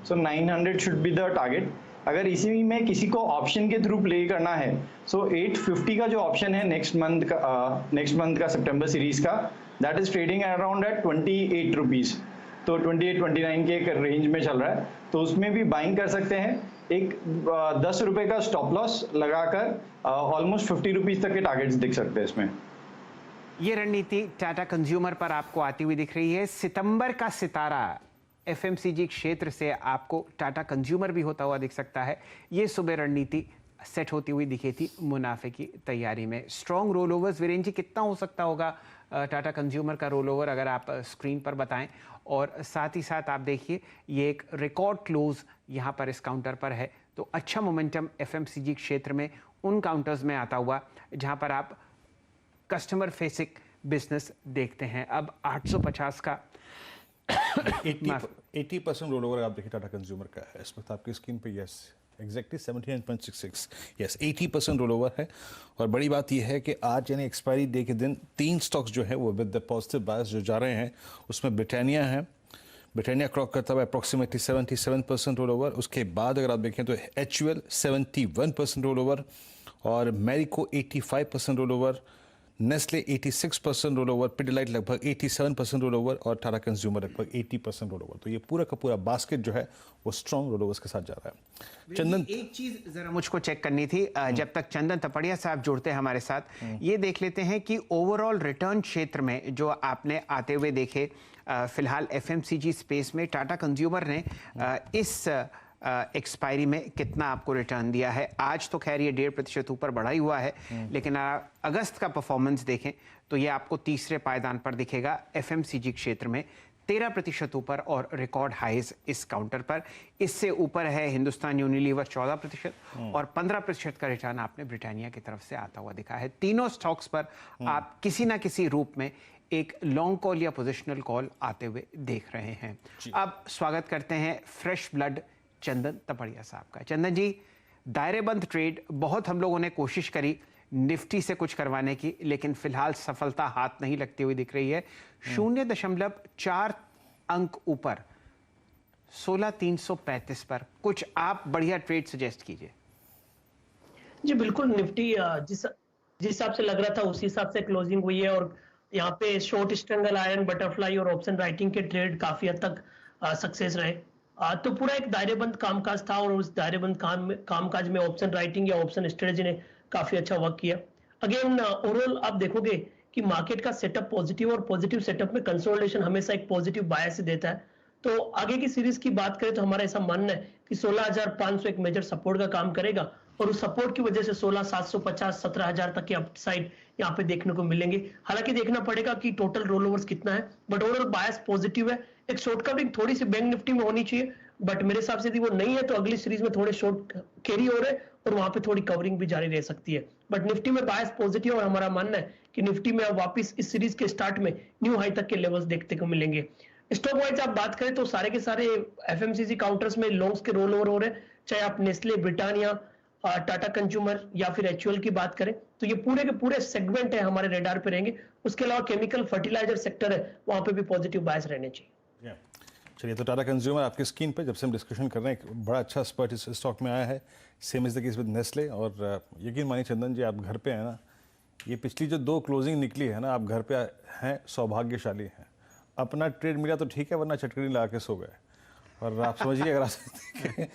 So 900 should be the target. अगर इसी में किसी को ऑप्शन के थ्रू प्ले करना है, सो 850 का जो ऑप्शन है नेक्स्ट मंथ का सितंबर सीरीज का, that is trading around at 28 rupees, तो 28-29 के रेंज में चल रहा है, तो उसमें भी बाइंग कर सकते हैं। एक 10 रुपए का स्टॉप लॉस लगाकर ऑलमोस्ट 50 रुपीज तक के टारगेट्स दिख सकते हैं इसमें। ये रणनीति टाटा कंज्यूमर पर आपको आती हुई दिख रही है। सितंबर का सितारा एफएमसीजी क्षेत्र से आपको टाटा कंज्यूमर भी होता हुआ दिख सकता है। ये सुबह रणनीति सेट होती हुई दिखी थी मुनाफे की तैयारी में। Strong role overs, Virendra ji कितना हो सकता होगा टाटा कंज्यूमर का रोल ओवर, अगर आप स्क्रीन पर बताएं। और साथ ही साथ आप देखिए ये एक रिकॉर्ड क्लोज यहाँ पर इस काउंटर पर है, तो अच्छा मोमेंटम एफएमसीजी क्षेत्र में उन काउंटर्स में आता हुआ जहाँ पर आप कस्टमर फेसिंग बिजनेस देखते हैं। अब 850 का 80% रोल ओवर आप देखिए टाटा कंज्यूमर का है इस वक्त आपकी स्क्रीन पे। Yes, exactly 79.66, yes 80% roll over है। और बड़ी बात यह है कि आज यानी एक्सपायरी डे के दिन 3 स्टॉक्स जो है वो विद द पॉजिटिव बायस जो जा रहे हैं, उसमें ब्रिटानिया है। ब्रिटानिया क्रॉक करता हुआ अप्रॉक्सीमेटली 77% रोल ओवर। उसके बाद अगर आप देखें तो HUL 71% रोल ओवर, और Marico 85% roll over, Nestle 86% roll over, Pidilite लगभग 87% रोल ओवर, और टाटा कंज्यूमर लगभग 80% रोल ओवर। तो ये पूरा का पूरा बास्केट जो है वो स्ट्रॉन्ग रोल ओवर्स के साथ जा रहा है। चंदन, एक चीज जरा मुझको चेक करनी थी, जब तक चंदन तपड़िया साहब जुड़ते हैं हमारे साथ, ये देख लेते हैं कि ओवरऑल रिटर्न क्षेत्र में जो आपने आते हुए देखे, फिलहाल एफएमसीजी स्पेस में टाटा कंज्यूमर ने इस एक्सपायरी में कितना आपको रिटर्न दिया है। आज तो खैर ये 1.5% ऊपर बढ़ा ही हुआ है, लेकिन अगस्त का परफॉर्मेंस देखें तो ये आपको तीसरे पायदान पर दिखेगा एफएमसीजी क्षेत्र में 13% ऊपर, और रिकॉर्ड हाइज इस काउंटर पर। इससे ऊपर है हिंदुस्तान यूनिलीवर 14%, और 15% का रिटर्न आपने ब्रिटानिया की तरफ से आता हुआ दिखा है। तीनों स्टॉक्स पर आप किसी ना किसी रूप में एक लॉन्ग कॉल या पोजिशनल कॉल आते हुए देख रहे हैं। अब स्वागत करते हैं फ्रेश ब्लड चंदन तपड़िया साहब का। चंदन जी, दायरेबंद ट्रेड बहुत हम लोगों ने कोशिश करी निफ्टी से कुछ करवाने की, लेकिन फिलहाल सफलता हाथ नहीं लगती हुई दिख रही है। 0.4 अंक ऊपर 16,335 पर कुछ आप बढ़िया ट्रेड सजेस्ट कीजिए। जी बिल्कुल, निफ्टी जिस हिसाब से लग रहा था उसी हिसाब से क्लोजिंग हुई है, और यहाँ पे शॉर्ट स्ट्रैंगल आयरन, बटरफ्लाई और ऑप्शन राइटिंग के ट्रेड काफी हद तक सक्सेस रहे। तो पूरा एक दायरेबंद कामकाज था, और उस दायरेबंद कामकाज में ऑप्शन राइटिंग या ऑप्शन स्ट्रेटजी ने काफी अच्छा वर्क किया। अगेन ओवरऑल आप देखोगे कि मार्केट का सेटअप पॉजिटिव, और पॉजिटिव सेटअप में कंसोलिडेशन हमेशा एक पॉजिटिव बायस देता है। तो आगे की सीरीज की बात करें तो हमारा ऐसा मानना है कि 16,500 एक मेजर सपोर्ट का काम करेगा, और उस सपोर्ट की वजह से 16,750 17,000 तक के अपसाइड यहाँ पे देखने को मिलेंगे। हालांकि देखना पड़ेगा कि टोटल रोल ओवर्स कितना है, बट ओवरऑल बायस पॉजिटिव है। एक शॉर्ट कवरिंग थोड़ी सी बैंक निफ्टी में होनी चाहिए, बट मेरे हिसाब से यदि वो नहीं है तो अगली सीरीज में थोड़े शॉर्ट कैरी हो रहे हैं, और वहां पे थोड़ी कवरिंग भी जारी रह सकती है। बट निफ्टी में बायस पॉजिटिव, और हमारा मानना है कि निफ्टी में अब वापस इस सीरीज के स्टार्ट में न्यू हाई तक के लेवल्स देखने को मिलेंगे। स्टॉक वाइज आप बात करें तो सारे के सारे एफएमसीजी काउंटर्स में लॉन्ग्स के रोल ओवर हो रहे हैं, चाहे आप नेस्ले, ब्रिटानिया, टाटा कंज्यूमर या फिर HUL की बात करें, तो ये पूरे के पूरे सेगमेंट है हमारे रेडार पे रहेंगे। उसके अलावा केमिकल फर्टिलाइजर सेक्टर है, वहां पे भी पॉजिटिव बायस रहने चाहिए। चलिए, तो टाटा कंज्यूमर आपकी स्क्रीन पे जब से हम डिस्कशन कर रहे हैं, बड़ा अच्छा स्पर्ट इस स्टॉक में आया है। Same is the case with Nestle. और यकीन मानिए चंदन जी, आप घर पे हैं ना, ये पिछली जो 2 क्लोजिंग निकली है ना, आप घर पे हैं, सौभाग्यशाली हैं। अपना ट्रेड मिला तो ठीक है, वरना चटकनी लगा के सो गए। और आप समझिए अगर आप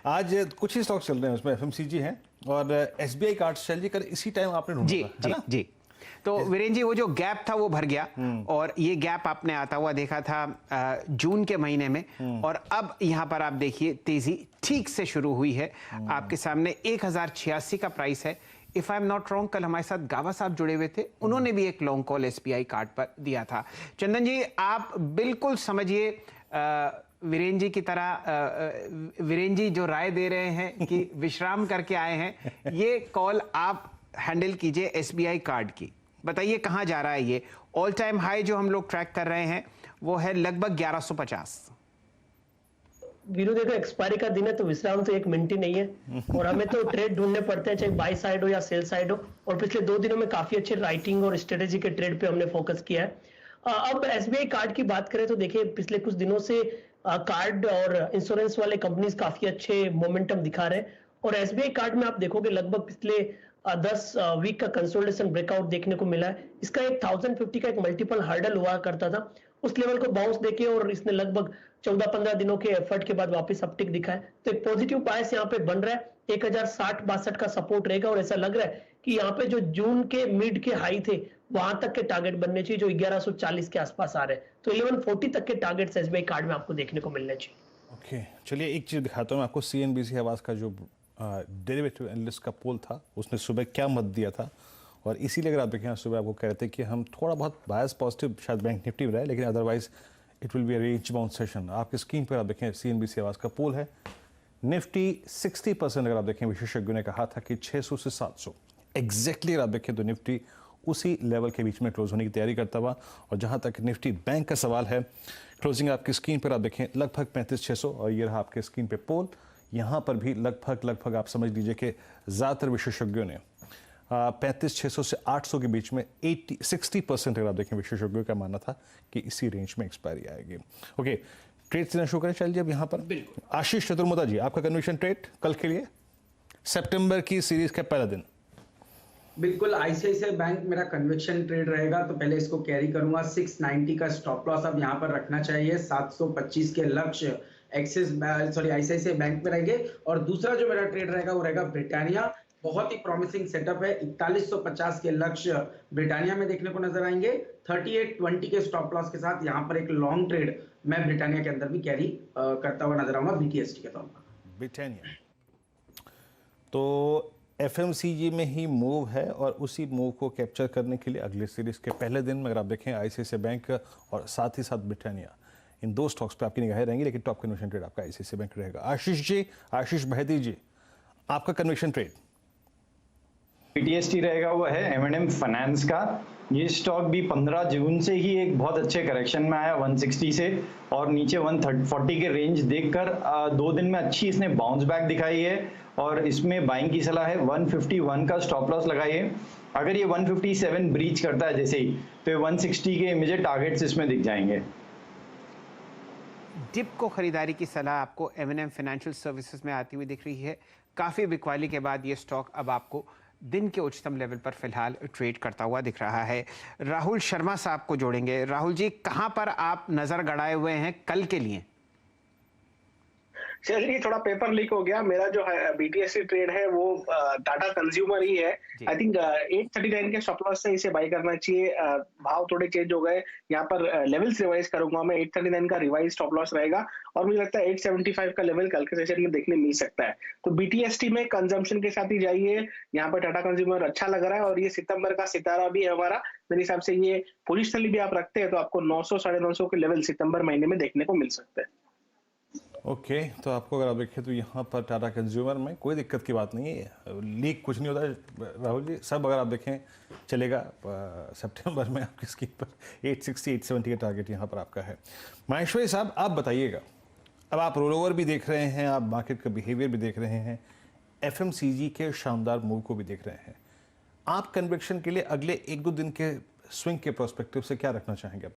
आज कुछ ही स्टॉक चल रहे हैं, उसमें एफएमसीजी हैं और SBI कार्ड। शैल जी, कल इसी टाइम आपने ढूंढा जी। तो वीरेंद्र जी, वो जो गैप था वो भर गया, और ये गैप आपने आता हुआ देखा था जून के महीने में, और अब यहाँ पर आप देखिए तेजी ठीक से शुरू हुई है। आपके सामने 1086 का प्राइस है। If I am not wrong, कल हमारे साथ गावा साहब जुड़े हुए थे, उन्होंने भी एक लॉन्ग कॉल SBI कार्ड पर दिया था। चंदन जी, आप बिल्कुल समझिए वीरेंद्र जी की तरह, वीरेंद्र जी जो राय दे रहे हैं कि विश्राम करके आए हैं, ये कॉल आप हैंडल कीजिए SBI कार्ड की। बताइए कहाँ जा रहा है ये। ऑल टाइम हाई जो हम लोग ट्रैक कर रहे हैं वो है लगभग 1150। वीरू देखो, एक्सपायरी का दिन है तो विश्राम तो 1 मिनट ही नहीं है, और हमें तो ट्रेड ढूंढने पड़ते हैं, चाहे बाई साइड हो या सेल साइड हो। और पिछले 2 दिनों में काफी अच्छे राइटिंग और स्ट्रेटेजी के ट्रेड पे हमने फोकस किया है। अब SBI कार्ड की बात करें तो देखिए, पिछले कुछ दिनों से कार्ड और इंश्योरेंस वाले कंपनीज काफी अच्छे मोमेंटम दिखा रहे हैं। और एसबीआई कार्ड में आप देखोगे लगभग पिछले 10 वीक का कंसोलिडेशन ब्रेकआउट देखने को मिला है। इसका एक 1050 का एक मल्टीपल हर्डल हुआ करता था, उस लेवल को बाउंस देके और इसने लगभग 14-15 दिनों के एफर्ट के बाद वापस अपटिक दिखा है। तो एक पॉजिटिव बायस यहाँ पे बन रहा है। 1060-62 का सपोर्ट रहेगा और ऐसा लग रहा है कि यहाँ पे जो जून के मिड के हाई थे वहां तक के टारगेट बनने चाहिए जो 1140 के आसपास आ रहे हैं। तो 1140 तक के टारगेट्स एसबीआई कार्ड में आपको देखने को मिलने चाहिए। ओके, चलिए एक चीज़ दिखाता हूँ मैं आपको। सीएनबीसी आवाज़ का जो डेरिवेटिव एनालिस्ट का पोल था, उसने सुबह क्या मत दिया था, और इसीलिए अगर आप देखें सुबह आपको कह रहे थे कि हम थोड़ा बहुत बायस पॉजिटिव शायद बैंक निफ्टी रहा है, लेकिन otherwise it will be a range bound session. आपकी स्क्रीन पर आप देखें सीएनबीसी आवाज़ का पोल है। निफ्टी 60% अगर आप देखें, विशेषज्ञों ने कहा था कि 600 से 700 एग्जैक्टली अगर आप देखें तो निफ्टी उसी लेवल के बीच में क्लोज होने की तैयारी करता हुआ। और जहां तक निफ्टी बैंक का सवाल है, क्लोजिंग आपकी स्क्रीन पर आप देखें लगभग 35,600, और ये रहा आपके स्क्रीन पे पोल। यहाँ पर भी लगभग आप समझ लीजिए कि ज़्यादातर विशेषज्ञों ने 35,600 से 800 के बीच में 60% अगर आप देखें विशेषज्ञों का मानना था कि इसी रेंज में एक्सपायरी आएगी। ओके, ट्रेड से शुरू करें चलिए अब यहाँ पर। आशीष चतुर्मुदा जी, आपका कन्विक्शन ट्रेड कल के लिए, सितंबर की सीरीज का पहला दिन। बिल्कुल, आईसीआईसीआई बैंक मेरा कन्विक्शन ट्रेड रहेगा, तो पहले इसको कैरी करूंगा। 690 का स्टॉप लॉस अब यहाँ पर रखना चाहिए। 725 के लक्ष्य आईसीआईसीआई बैंक में रहेंगे। और दूसरा जो मेरा ट्रेड रहेगा वो रहेगा ब्रिटानिया। बहुत ही प्रॉमिसिंग सेटअप है। 4150 के लक्ष्य ब्रिटानिया में देखने को नजर आएंगे। 3820 के स्टॉप लॉस के साथ यहाँ पर एक लॉन्ग ट्रेड मैं ब्रिटानिया के अंदर भी कैरी करता हुआ नजर आऊंगा बीटीएसटी के तौर पर। ब्रिटानिया तो एफएमसीजी में ही मूव है, और उसी मूव को कैप्चर करने के लिए अगले सीरीज के पहले दिन में अगर आप देखें आईसीआईसीआई बैंक और साथ ही साथ ब्रिटानिया, इन दो स्टॉक्स पे आपकी निगाहें रहेंगी, लेकिन टॉप कन्विक्शन ट्रेड आपका आईसीआईसीआई बैंक रहेगा। आशीष जी, आशीष बहती जी, आपका कन्विक्शन ट्रेड? पीटीएसटी रहेगा वो है एम&एम फाइनेंस का। ये स्टॉक भी 15 जून से ही एक बहुत अच्छे करेक्शन में आया 160 से, और नीचे 140 के रेंज देखकर 2 दिन में अच्छी इसने बाउंस बैक दिखाई है, और इसमें बाइंग की सलाह है। 151 का स्टॉप लॉस लगाइए। अगर ये 157 ब्रीच करता है जैसे ही, तो ये 160 के इमीडिएट टारगेट्स इसमें दिख जाएंगे। डिप को खरीदारी की सलाह आपको एम&एम फाइनेंशियल सर्विसेज में आती हुई दिख रही है। काफ़ी बिकवाली के बाद ये स्टॉक अब आपको दिन के उच्चतम लेवल पर फिलहाल ट्रेड करता हुआ दिख रहा है। राहुल शर्मा साहब को जोड़ेंगे। राहुल जी, कहां पर आप नजर गड़ाए हुए हैं कल के लिए? चलिए, थोड़ा पेपर लीक हो गया। मेरा जो है बीटीएससी ट्रेड है वो टाटा कंज्यूमर ही है। आई थिंक 839 के स्टॉप लॉस से इसे बाई करना चाहिए। भाव थोड़े चेंज हो गए, यहाँ पर लेवल्स रिवाइज करूंगा मैं। 839 का रिवाइज स्टॉप लॉस रहेगा, और मुझे लगता है 875 का लेवल कल के सेशन में देखने मिल सकता है। तो बीटीएसटी में कंजम्पशन के साथ ही जाइए। यहाँ पर टाटा कंज्यूमर अच्छा लग रहा है, और ये सितंबर का सितारा भी है हमारा। मेरे हिसाब से ये पोजिशनली भी आप रखते हैं तो आपको 900 950 के लेवल सितंबर महीने में देखने को मिल सकते हैं। ओके, तो आपको अगर आप देखें तो यहाँ पर टाटा कंज्यूमर में कोई दिक्कत की बात नहीं है, लीक कुछ नहीं होता है राहुल जी। सब अगर आप देखें चलेगा। सितंबर में आपकी स्क्रीन पर 860 870 का टारगेट यहाँ पर आपका है। माहेश्वरी साहब, आप बताइएगा, अब आप रोल ओवर भी देख रहे हैं, आप मार्केट का बिहेवियर भी देख रहे हैं, एफएमसीजी के शानदार मूव को भी देख रहे हैं। आप कन्विक्शन के लिए अगले 1-2 दिन के स्विंग के प्रोस्पेक्टिव से क्या रखना चाहेंगे?